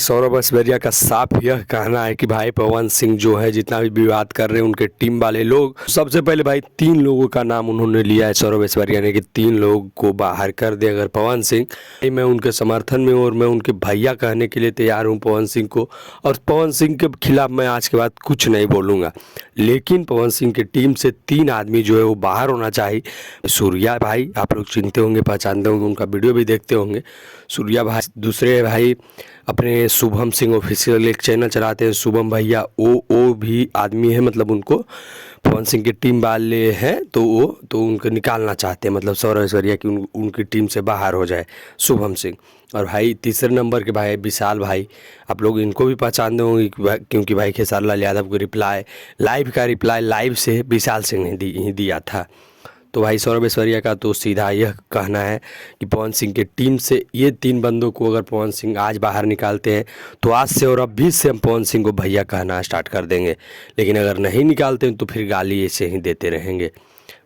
सौरभ ऐश्वर्या का साफ यह कहना है कि भाई पवन सिंह जो है जितना भी विवाद कर रहे हैं उनके टीम वाले लोग, सबसे पहले भाई 3 लोगों का नाम उन्होंने लिया है सौरभ ऐश्वर्या ने कि 3 लोग को बाहर कर दे अगर पवन सिंह। मैं उनके समर्थन में और मैं उनके भैया कहने के लिए तैयार हूँ पवन सिंह को, और पवन सिंह के खिलाफ मैं आज के बाद कुछ नहीं बोलूँगा, लेकिन पवन सिंह की टीम से 3 आदमी जो है वो बाहर होना चाहिए। सूर्या भाई आप लोग चिनते होंगे, पहचानते होंगे, उनका वीडियो भी देखते होंगे। सूर्या भाई, दूसरे भाई अपने शुभम सिंह ऑफिशियल एक चैनल चलाते हैं शुभम भैया, वो भी आदमी है, मतलब उनको पवन सिंह की टीम वाले हैं तो उनको निकालना चाहते हैं, मतलब सौरभ ऐश्वर्या की उनकी टीम से बाहर हो जाए शुभम सिंह। और भाई तीसरे नंबर के भाई विशाल भाई, आप लोग इनको भी पहचानते होंगे क्योंकि भाई खेसारी लाल यादव को रिप्लाई लाइव से विशाल सिंह ने ही दिया था। तो भाई सौरभ ऐश्वर्या का तो सीधा यह कहना है कि पवन सिंह के टीम से ये 3 बंदों को अगर पवन सिंह आज बाहर निकालते हैं तो आज से और अभी से हम पवन सिंह को भैया कहना स्टार्ट कर देंगे, लेकिन अगर नहीं निकालते हैं तो फिर गाली ऐसे ही देते रहेंगे।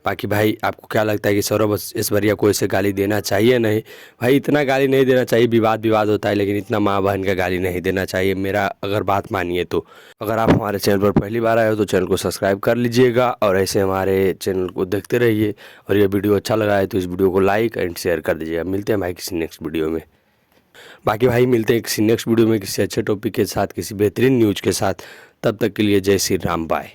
बाकी भाई आपको क्या लगता है कि सौरभ ऐश्वर्या को ऐसे गाली देना चाहिए? नहीं भाई, इतना गाली नहीं देना चाहिए, विवाद होता है, लेकिन इतना माँ बहन का गाली नहीं देना चाहिए, मेरा अगर बात मानिए तो। अगर आप हमारे चैनल पर पहली बार आए हो तो चैनल को सब्सक्राइब कर लीजिएगा और ऐसे हमारे चैनल को देखते रहिए, और ये वीडियो अच्छा लगा है तो इस वीडियो को लाइक एंड शेयर कर दीजिएगा। मिलते हैं भाई किसी नेक्स्ट वीडियो में। बाकी भाई मिलते हैं किसी नेक्स्ट वीडियो में किसी अच्छे टॉपिक के साथ, किसी बेहतरीन न्यूज़ के साथ। तब तक के लिए जय श्री राम, बाय।